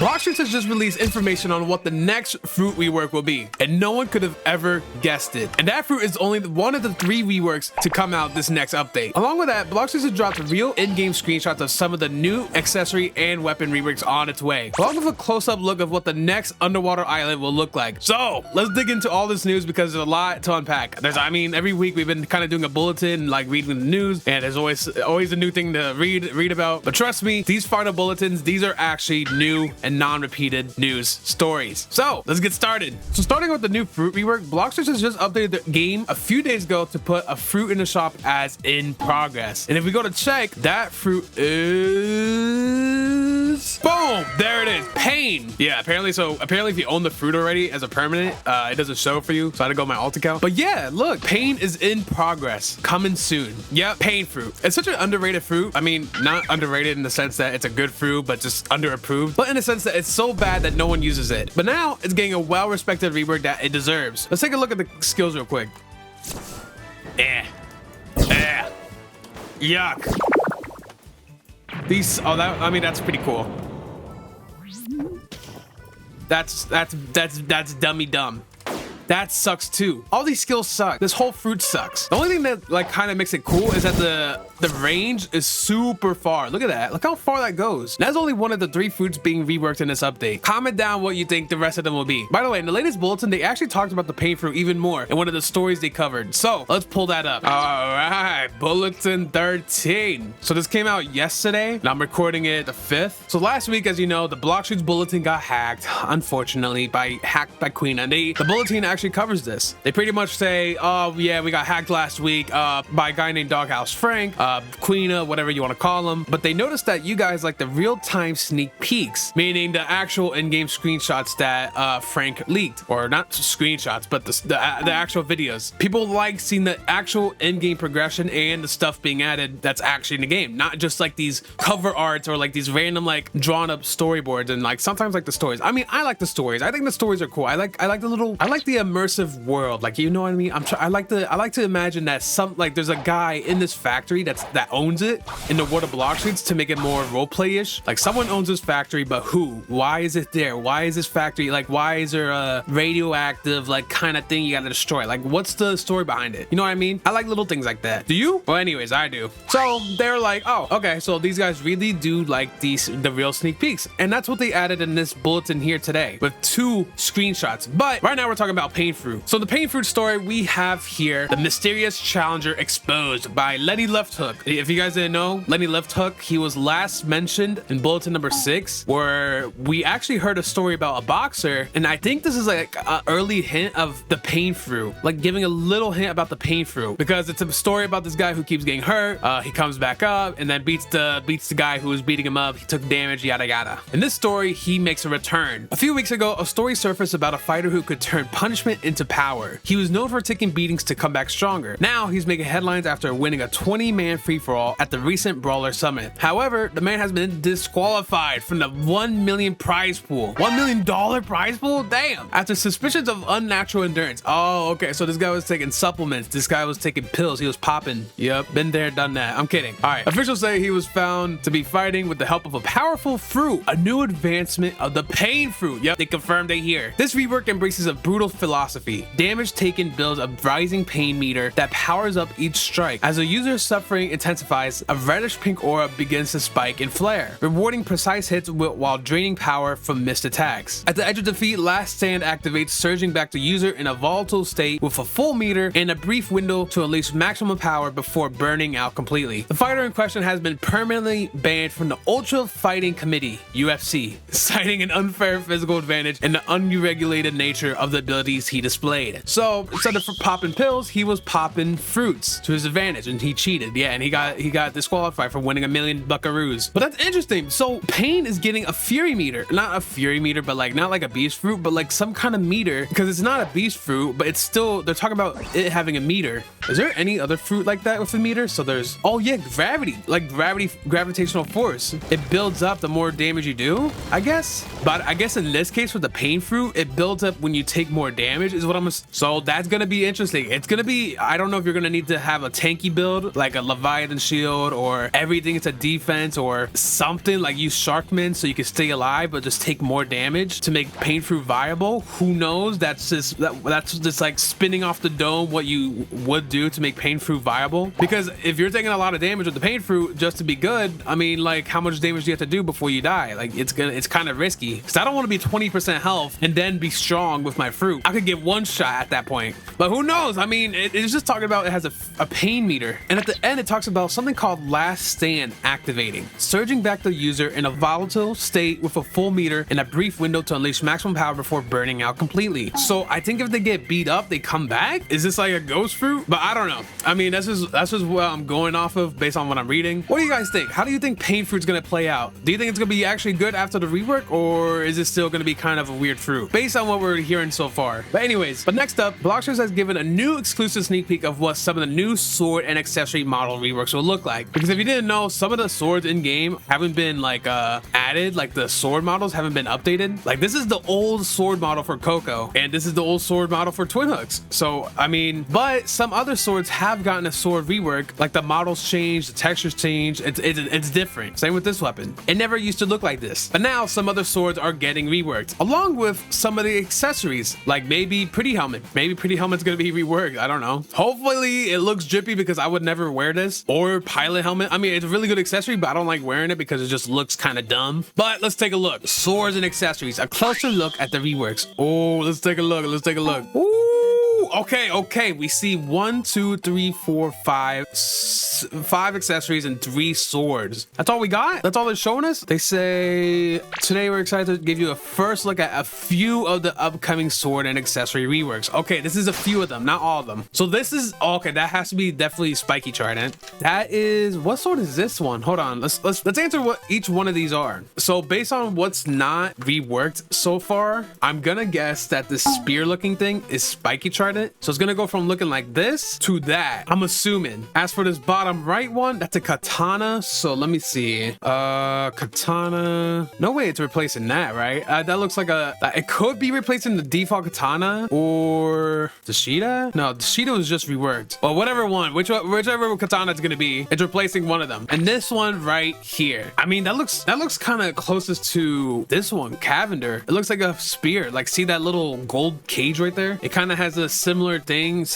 ROBLOX has just released information on what the next fruit rework will be, and no one could have ever guessed it. And that fruit is only one of the 3 reworks to come out this next update. Along with that, ROBLOX has dropped real in-game screenshots of some of the new accessory and weapon reworks on its way, along with a close-up look of what the next underwater island will look like. So let's dig into all this news because there's a lot to unpack. Every week we've been kind of doing a bulletin, like reading the news, and there's always a new thing to read about. But trust me, these final bulletins, these are actually new and non-repeated news stories. So let's get started. So starting with the new fruit rework, ROBLOX has just updated the game a few days ago to put a fruit in the shop as in progress. And if we go to check, that fruit is boom, there it is, pain. Yeah, apparently if you own the fruit already as a permanent, it doesn't show for you, so I had to go my alt account. But yeah, look, pain is in progress, coming soon. Yep, pain fruit. It's such an underrated fruit. I mean, not underrated in the sense that it's a good fruit, but just underapproved, but in the sense that it's so bad that no one uses it. But now it's getting a well-respected rework that it deserves. Let's take a look at the skills real quick. Yuck. These, that's pretty cool. That's dummy dumb. That sucks too. All these skills suck. This whole fruit sucks. The only thing that like kind of makes it cool is that the range is super far. Look at that. Look how far that goes. That's only one of the 3 fruits being reworked in this update. Comment down what you think the rest of them will be. By the way, in the latest bulletin, they actually talked about the pain fruit even more in one of the stories they covered. So let's pull that up. All right, bulletin 13. So this came out yesterday, and I'm recording it the 5th. So last week, as you know, the ROBLOX bulletin got hacked, unfortunately, by Queen, and the bulletin actually covers this. They pretty much say, oh yeah, we got hacked last week by a guy named Doghouse Frank, Queena, whatever you want to call him. But they noticed that you guys like the real-time sneak peeks, meaning the actual in-game screenshots that Frank leaked, or not screenshots, but the actual videos. People like seeing the actual in-game progression and the stuff being added that's actually in the game, not just like these cover arts or like these random like drawn up storyboards and like sometimes like the stories. I mean, I like the stories. I think the stories are cool. I like the immersive world, like, you know what I mean? I like to imagine that there's a guy in this factory that owns it in the world of ROBLOX to make it more roleplay-ish. Like someone owns this factory, but who? Why is it there? Why is this factory like? Why is there a radioactive like kind of thing you gotta destroy? Like, what's the story behind it? You know what I mean? I like little things like that. Do you? Well, anyways, I do. So they're like, oh, okay, so these guys really do like the real sneak peeks, and that's what they added in this bulletin here today with 2 screenshots. But right now we're talking about pain fruit. So the pain fruit story we have here, the mysterious challenger exposed by Lenny Lefthook. If you guys didn't know, Lenny Lefthook, he was last mentioned in bulletin number 6, where we actually heard a story about a boxer, and I think this is like an early hint of the pain fruit, like giving a little hint about the pain fruit, because it's a story about this guy who keeps getting hurt. He comes back up and then beats the guy who was beating him up. He took damage, yada yada. In this story, he makes a return. A few weeks ago, a story surfaced about a fighter who could turn punishment into power. He was known for taking beatings to come back stronger. Now he's making headlines after winning a 20-man free-for-all at the recent Brawler Summit. However, the man has been disqualified from the $1 million prize pool. $1 million prize pool? Damn! After suspicions of unnatural endurance. Oh, okay, so this guy was taking supplements. This guy was taking pills. He was popping. Yep, been there, done that. I'm kidding. All right, officials say he was found to be fighting with the help of a powerful fruit, a new advancement of the pain fruit. Yep, they confirmed they here. This rework embraces a brutal philosophy. Damage taken builds a rising pain meter that powers up each strike. As a user's suffering intensifies, a reddish pink aura begins to spike and flare, rewarding precise hits while draining power from missed attacks. At the edge of defeat, Last Stand activates, surging back the user in a volatile state with a full meter and a brief window to unleash maximum power before burning out completely. The fighter in question has been permanently banned from the Ultra Fighting Committee, UFC, citing an unfair physical advantage and the unregulated nature of the abilities he displayed. So instead of popping pills, he was popping fruits to his advantage, and he cheated. Yeah, and he got disqualified for winning $1 million buckaroos. But that's interesting. So pain is getting a fury meter, not a fury meter, but like not like a beast fruit, but like some kind of meter, because it's not a beast fruit, but it's still, they're talking about it having a meter. Is there any other fruit like that with a meter? So there's, oh yeah, gravity, like gravitational force. It builds up the more damage you do, I guess. But I guess in this case with the pain fruit, it builds up when you take more damage. damage is what I'm so that's gonna be interesting. It's gonna be, I don't know if you're gonna need to have a tanky build like a Leviathan shield, or everything is a defense, or something like use Sharkman so you can stay alive but just take more damage to make pain fruit viable. Who knows? That's just like spinning off the dome what you would do to make pain fruit viable, because if you're taking a lot of damage with the pain fruit just to be good, I mean, like, how much damage do you have to do before you die? Like, it's kind of risky, because I don't want to be 20% health and then be strong with my fruit. I could get one shot at that point, but who knows? I mean, it's just talking about it has a pain meter, and at the end it talks about something called last stand activating, surging back the user in a volatile state with a full meter in a brief window to unleash maximum power before burning out completely. So I think if they get beat up, they come back. Is this like a ghost fruit? But I don't know. I mean, that's just what I'm going off of based on what I'm reading. What do you guys think? How do you think pain fruit's gonna play out? Do you think it's gonna be actually good after the rework, or is it still gonna be kind of a weird fruit based on what we're hearing so far? But anyways, next up, Blocksters has given a new exclusive sneak peek of what some of the new sword and accessory model reworks will look like. Because if you didn't know, some of the swords in game haven't been like added, like the sword models haven't been updated. Like, this is the old sword model for Coco, and this is the old sword model for Twin Hooks. So I mean, but some other swords have gotten a sword rework, like the models change, the textures change. It's different. Same with this weapon. It never used to look like this, but now some other swords are getting reworked, along with some of the accessories, like maybe Pretty Helmet. Maybe Pretty Helmet's gonna be reworked. I don't know. Hopefully it looks drippy, because I would never wear this. Or Pilot Helmet. I mean, it's a really good accessory, but I don't like wearing it because it just looks kind of dumb. But let's take a look. Swords and accessories. A closer look at the reworks. Oh, let's take a look. Let's take a look. Ooh. Okay, we see 1, 2, 3, 4, 5 accessories and 3 swords. That's all we got? That's all they're showing us? They say, today we're excited to give you a first look at a few of the upcoming sword and accessory reworks. Okay, this is a few of them, not all of them. So this is, okay, that has to be definitely Spiky Trident. That is, what sword is this one? Hold on, let's answer what each one of these are. So based on what's not reworked so far, I'm gonna guess that the spear looking thing is Spiky Trident. So it's gonna go from looking like this to that, I'm assuming. As for this bottom right one, that's a katana. So let me see. Katana. No way it's replacing that, right? That looks like it could be replacing the default katana, or the Sheeta. No, the Sheeta was just reworked. Well, whatever one, whichever katana it's gonna be, it's replacing one of them. And this one right here, I mean, that looks kind of closest to this one, Cavender. It looks like a spear. Like, see that little gold cage right there? It kind of has a similar thing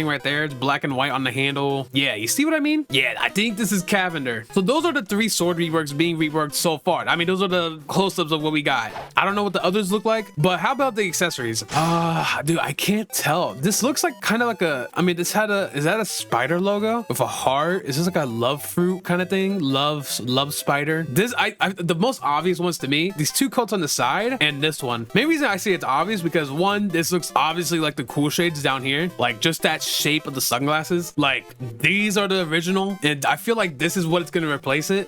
right there. It's black and white on the handle. Yeah, you see what I mean? Yeah, I think this is Cavender. So those are the 3 sword reworks being reworked so far. I mean, those are the close-ups of what we got. I don't know what the others look like, but how about the accessories? Dude, I can't tell. This looks like kind of like a, I mean, this had is that a spider logo with a heart? Is this like a love fruit kind of thing? Love spider. This, the most obvious ones to me, these 2 coats on the side and this one. Main reason I say it's obvious because, one, this looks obviously like the cool shades down here, like just that shape of the sunglasses. Like, these are the original, and I feel like this is what's gonna replace it.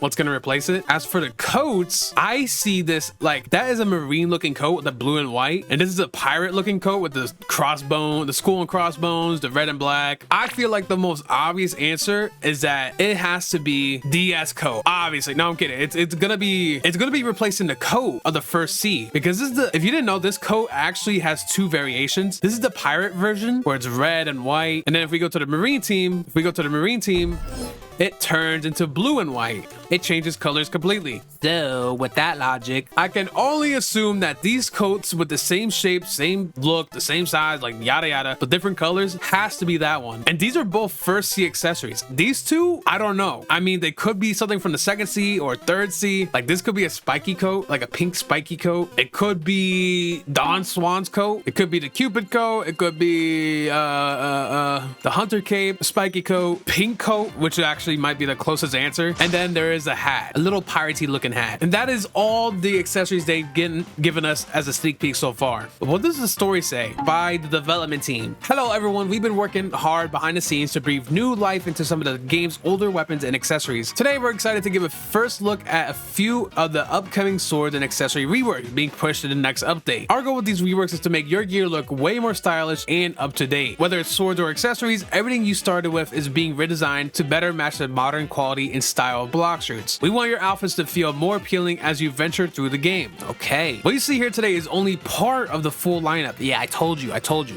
As for the coats, I see this, like, that is a marine looking coat with the blue and white, and this is a pirate looking coat with the crossbone, the skull and crossbones, the red and black. I feel like the most obvious answer is that it has to be DS coat. Obviously, no, I'm kidding. It's gonna be replacing the coat of the first sea, because this is if you didn't know, this coat actually has 2 variations. This is the pirate version where it's red and white, and then if we go to the marine team, it turns into blue and white. It changes colors completely. So with that logic, I can only assume that these coats with the same shape, same look, the same size, like yada yada, but different colors, has to be that one. And these are both first sea accessories. These 2, I don't know. I mean, they could be something from the second sea or third sea. Like, this could be a spiky coat, like a pink spiky coat. It could be Dawn Swan's coat. It could be the Cupid coat. It could be the Hunter Cape, spiky coat, pink coat, which actually might be the closest answer. And then there is a hat, a little piratey looking hat. And that is all the accessories they've given us as a sneak peek so far. But what does the story say? By the development team. Hello everyone, we've been working hard behind the scenes to breathe new life into some of the game's older weapons and accessories. Today we're excited to give a first look at a few of the upcoming swords and accessory reworks being pushed in the next update. Our goal with these reworks is to make your gear look way more stylish and up to date. Whether it's swords or accessories, everything you started with is being redesigned to better match the modern quality and style of Blocksters. shirts. We want your outfits to feel more appealing as you venture through the game. Okay. What you see here today is only part of the full lineup. Yeah, I told you.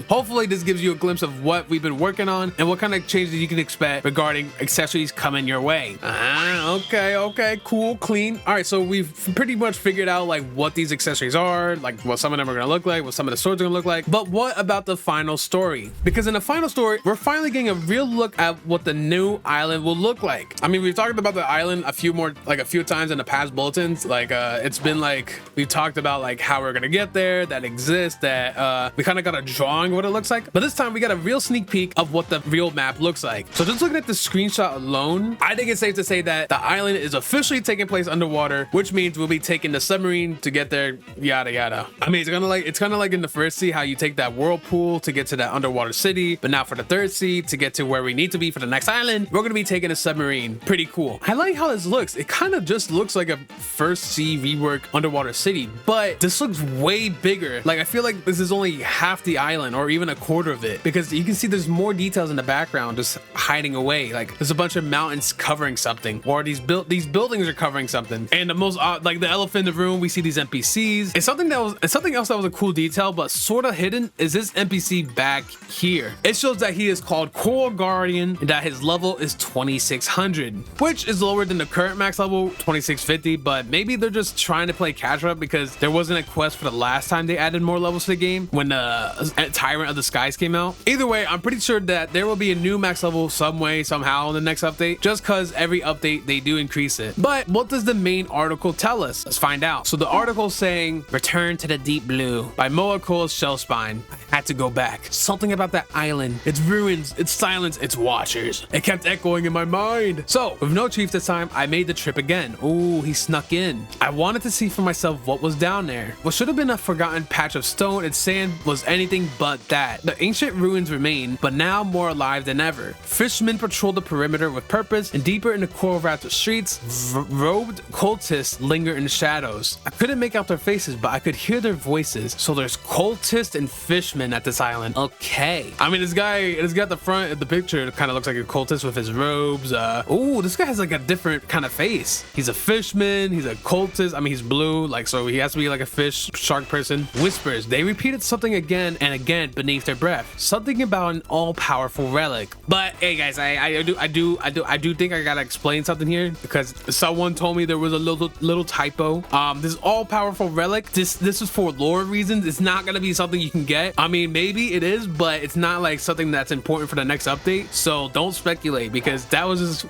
Hopefully this gives you a glimpse of what we've been working on and what kind of changes you can expect regarding accessories coming your way. Okay, cool, clean. All right, so we've pretty much figured out like what these accessories are, like what some of them are gonna look like, what some of the swords are gonna look like. But what about the final story? Because in the final story, we're finally getting a real look at what the new island will look like. I mean, we've talked about the island a few times in the past bulletins. Like it's been like we've talked about like how we're gonna get there, that exists, that we kind of got a drawing of what it looks like. But this time we got a real sneak peek of what the real map looks like. So just looking at the screenshot alone, I think it's safe to say that the island is officially taking place underwater, which means we'll be taking the submarine to get there, yada yada. I mean, it's kind of like in the first sea how you take that whirlpool to get to that underwater city, but now for the third sea to get to where we need to be for the next island, we're gonna be taking a submarine. Pretty cool. I like how this looks. It kind of just looks like a first sea rework underwater city, but this looks way bigger. Like I feel like this is only half the island or even a quarter of it, because you can see there's more details in the background just hiding away. Like there's a bunch of mountains covering something, or these buildings are covering something. And the most like the elephant in the room, we see these NPCs. It's something else that was a cool detail, but sort of hidden, is this NPC back here. It shows that he is called Coral Guardian and that his level is 2600, which is lower than the current max level 2650, but maybe they're just trying to play catch up because there wasn't a quest for the last time they added more levels to the game when the Tyrant of the Skies came out. Either way, I'm pretty sure that there will be a new max level some way, somehow in the next update, just because every update they do increase it. But what does the main article tell us? Let's find out. So the article saying, "Return to the Deep Blue" by Moa Cole's Shellspine. I had to go back. Something about that island, its ruins, its silence, its watchers. It kept echoing in my mind. So with no chief this time, I made the trip again. Ooh, he snuck in. I wanted to see for myself what was down there. What should have been a forgotten patch of stone and sand was anything but that. The ancient ruins remain, but now more alive than ever. Fishermen patrol the perimeter with purpose, and deeper in the coral wrapped streets, robed cultists linger in the shadows. I couldn't make out their faces, but I could hear their voices. So there's cultists and fishmen at this island. Okay. I mean, this guy at the front of the picture kind of looks like a cultist with his robes. Ooh, this guy has like a different kind of face. He's a fishman, he's a cultist. I mean, he's blue, like, so he has to be like a fish shark person. Whispers. They repeated something again and again beneath their breath. Something about an all-powerful relic. But hey guys, I do think I gotta explain something here, because someone told me there was a little typo. This all-powerful relic, this is for lore reasons. It's not gonna be something you can get. I mean, maybe it is, but it's not like something that's important for the next update. So don't speculate, because that was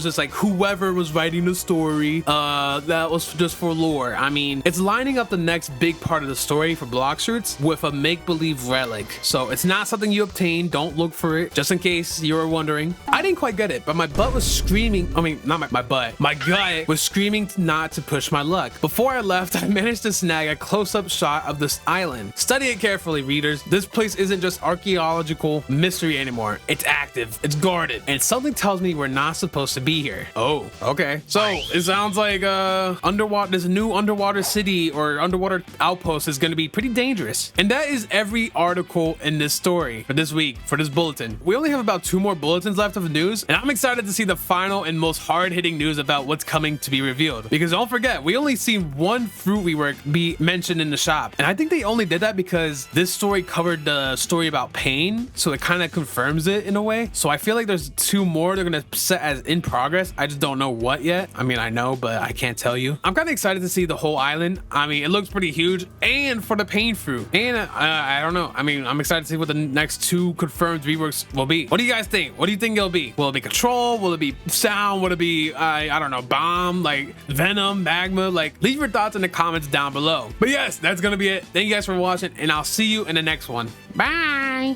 just like whoever was writing the story, that was just for lore. I mean, it's lining up the next big part of the story for block shirts with a make-believe relic. So it's not something you obtain. Don't look for it, just in case you were wondering. I didn't quite get it, but my butt was screaming. I mean, not my butt. My gut was screaming not to push my luck. Before I left, I managed to snag a close-up shot of this island. Study it carefully, readers. This place isn't just archaeological mystery anymore. It's active, it's guarded, and something tells me we're not supposed to be here. Oh, okay. So it sounds like this new underwater city or underwater outpost is going to be pretty dangerous. And that is every article in this story for this week, for this bulletin. We only have about 2 more bulletins left of the news, and I'm excited to see the final and most hard-hitting news about what's coming to be revealed. Because don't forget, we only seen one fruit rework be mentioned in the shop, and I think they only did that because this story covered the story about pain, so it kind of confirms it in a way. So I feel like there's 2 more they're gonna set as in progress. I just don't know what yet. I mean, I know, but I can't tell you. I'm kind of excited to see the whole island. I mean, it looks pretty huge, and for the pain fruit, and I don't know. I mean, I'm excited to see what the next 2 confirmed reworks will be. What do you guys think? What do you think it'll be? Will it be control? Will it be sound? Will it be I don't know, bomb, like venom, magma? Like, leave your thoughts in the comments down below. But yes, that's gonna be it. Thank you guys for watching, and I'll see you in the next one. Bye.